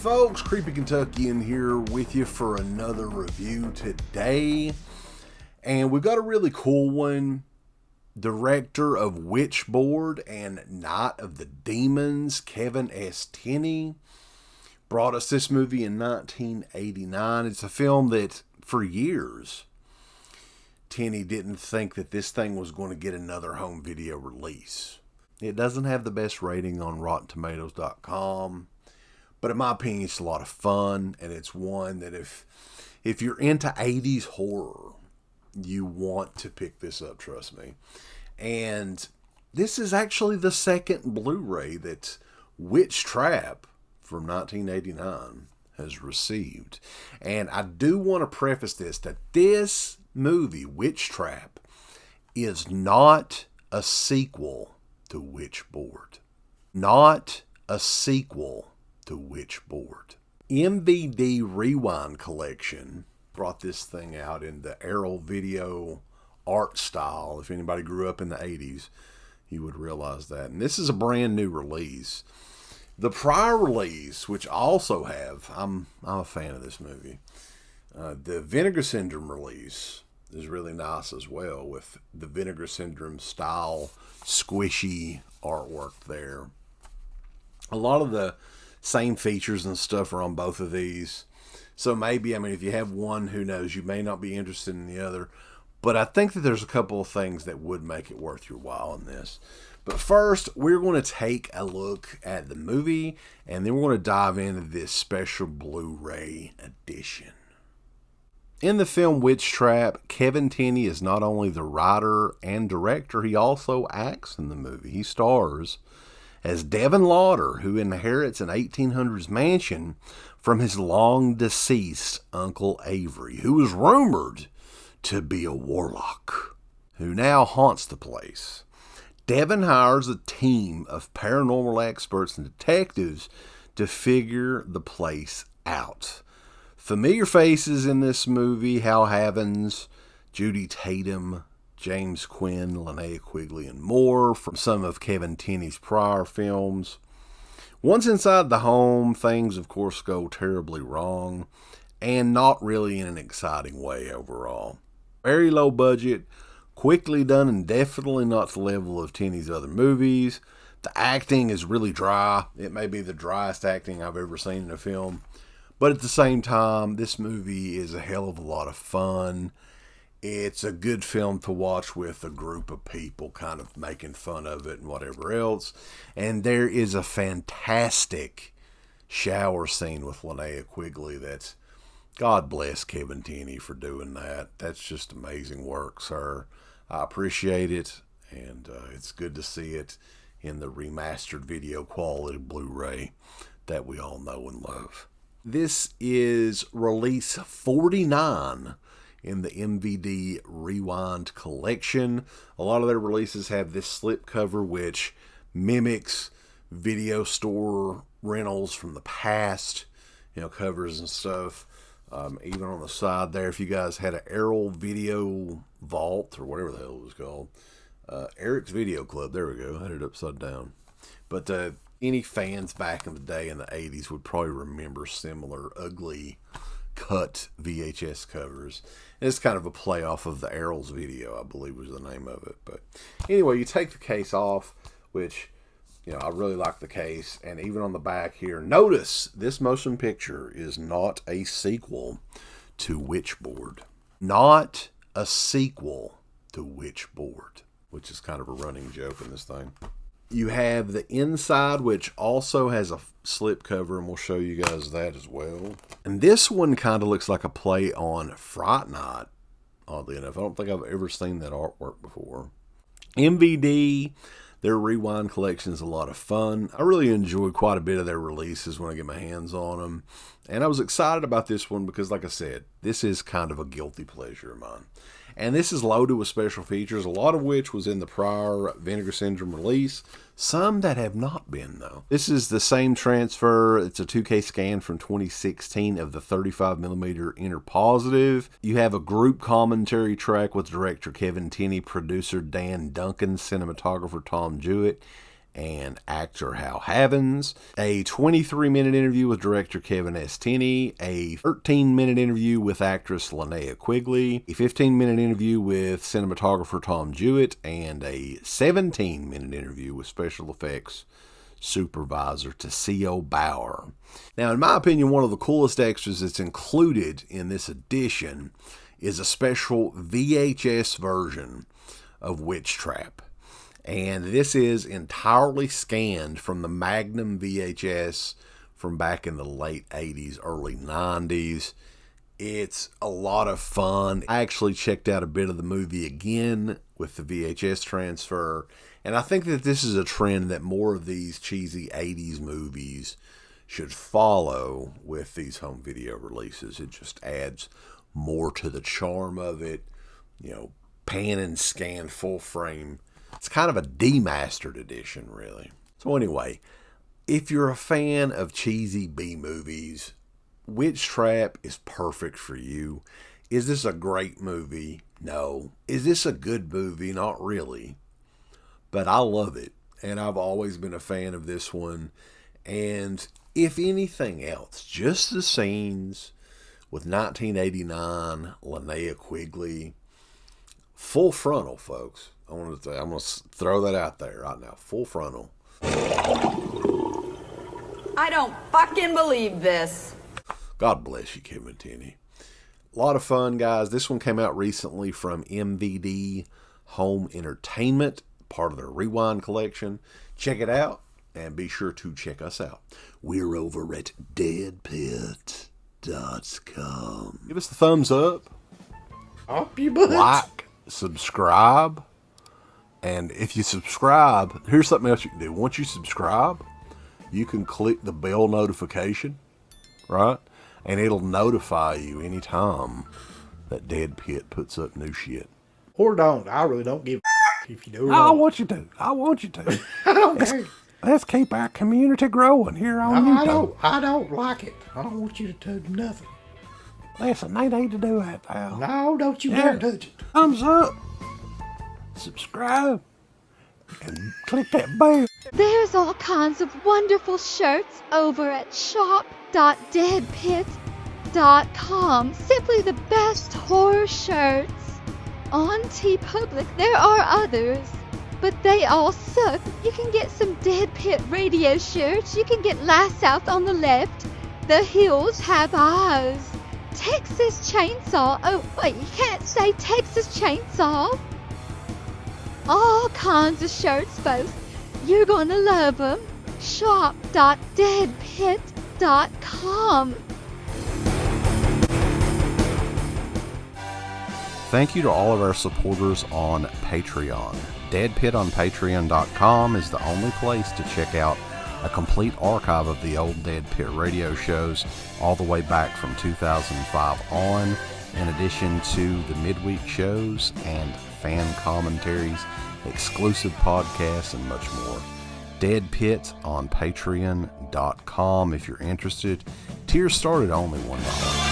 folks, Creepy Kentuckian here with you for another review today. And we've got a really cool one. Director of Witchboard and Night of the Demons, Kevin S. Tenney, brought us this movie in 1989. It's a film that, for years, Tenney didn't think that this thing was going to get another home video release. It doesn't have the best rating on RottenTomatoes.com, but in my opinion, it's a lot of fun, and it's one that if you're into 80s horror, you want to pick this up, trust me. And this is actually the second Blu-ray that Witchtrap from 1989 has received. And I do want to preface this, that this movie, Witchtrap, is not a sequel to Witchboard. Not a sequel to Witchboard. MVD Rewind collection brought this thing out in the aerial video art style. If anybody grew up in the 80s, you would realize that. And this is a brand new release. The prior release, which I also have, I'm a fan of this movie. The Vinegar Syndrome release is really nice as well, with the Vinegar Syndrome style squishy artwork there. A lot of the same features and stuff are on both of these. So maybe, if you have one, who knows, you may not be interested in the other. But I think that there's a couple of things that would make it worth your while in this. But first, we're going to take a look at the movie, and then we're going to dive into this special Blu-ray edition. In the film Witchtrap, Kevin Tenney is not only the writer and director, he also acts in the movie. He stars as Devin Lauder, who inherits an 1800s mansion from his long-deceased Uncle Avery, who is rumored to be a warlock, who now haunts the place. Devin hires a team of paranormal experts and detectives to figure the place out. Familiar faces in this movie: Hal Havens, Judy Tatum, James Quinn, Linnea Quigley, and more from some of Kevin Tenney's prior films. Once inside the home, things of course go terribly wrong, and not really in an exciting way overall. Very low budget, quickly done, and definitely not the level of Tenney's other movies. The acting is really dry. It may be the driest acting I've ever seen in a film. But at the same time, this movie is a hell of a lot of fun. It's a good film to watch with a group of people kind of making fun of it and whatever else. And there is a fantastic shower scene with Linnea Quigley that's, God bless Kevin Tenney for doing that. That's just amazing work, sir. I appreciate it, and it's good to see it in the remastered video quality Blu-ray that we all know and love. This is release 49 in the MVD Rewind collection. A lot of their releases have this slipcover, which mimics video store rentals from the past, covers and stuff. Even on the side there, if you guys had an Errol Video Vault, or whatever the hell it was called, Eric's Video Club, there we go, I had it upside down. But any fans back in the day in the 80s would probably remember similar ugly cut VHS covers. And it's kind of a play off of the Errol's Video, I believe was the name of it. But anyway, you take the case off, which, I really like the case. And even on the back here, notice this motion picture is not a sequel to Witchboard. Not a sequel to Witchboard, which is kind of a running joke in this thing. You have the inside, which also has a slip cover, and we'll show you guys that as well. And this one kind of looks like a play on Fright Night, oddly enough. I don't think I've ever seen that artwork before. MVD, their Rewind collection is a lot of fun. I really enjoy quite a bit of their releases when I get my hands on them. And I was excited about this one because, like I said, this is kind of a guilty pleasure of mine. And this is loaded with special features, a lot of which was in the prior Vinegar Syndrome release. Some that have not been, though. This is the same transfer. It's a 2K scan from 2016 of the 35mm inner positive. You have a group commentary track with director Kevin Tenney, producer Dan Duncan, cinematographer Tom Jewett, and actor Hal Havens, a 23-minute interview with director Kevin S. Tenney, a 13-minute interview with actress Linnea Quigley, a 15-minute interview with cinematographer Tom Jewett, and a 17-minute interview with special effects supervisor T.C.O. Bauer. Now, in my opinion, one of the coolest extras that's included in this edition is a special VHS version of Witchtrap. And this is entirely scanned from the Magnum VHS from back in the late 80s, early 90s. It's a lot of fun. I actually checked out a bit of the movie again with the VHS transfer. And I think that this is a trend that more of these cheesy 80s movies should follow with these home video releases. It just adds more to the charm of it. You know, pan and scan full frame. It's kind of a demastered edition, really. So anyway, if you're a fan of cheesy B movies, Witchtrap is perfect for you. Is this a great movie? No. Is this a good movie? Not really. But I love it, and I've always been a fan of this one. And if anything else, just the scenes with 1989 Linnea Quigley, full frontal, folks. I'm going to throw that out there right now. Full frontal. I don't fucking believe this. God bless you, Kevin Tenney. A lot of fun, guys. This one came out recently from MVD Home Entertainment, part of their Rewind collection. Check it out, and be sure to check us out. We're over at DEADPIT.com. Give us the thumbs up. Up your butt. Like, subscribe. And if you subscribe, here's something else you can do. Once you subscribe, you can click the bell notification, right? And it'll notify you anytime that Dead Pit puts up new shit. Or don't. I really don't give a if you do or I not. want you to. I want you to. I don't care. Let's keep our community growing here on YouTube. I don't like it. I don't want you to do nothing. Listen, they need to do that, pal. No, don't you dare touch it. Thumbs up. Subscribe. And click that bell. There's all kinds of wonderful shirts over at shop.deadpit.com. Simply the best horror shirts. On TeePublic, there are others, but they all suck. You can get some Dead Pit Radio shirts. You can get Last South on the Left. The Hills Have Eyes. Texas Chainsaw. Oh, wait, you can't say Texas Chainsaw. All kinds of shirts, folks. You're gonna love them. Shop.deadpit.com. Thank you to all of our supporters on Patreon. Dead Pit on Patreon.com is the only place to check out a complete archive of the old Dead Pit radio shows all the way back from 2005 on, in addition to the midweek shows and fan commentaries, exclusive podcasts, and much more. Dead Pit on Patreon.com if you're interested. Tiers start at only $1.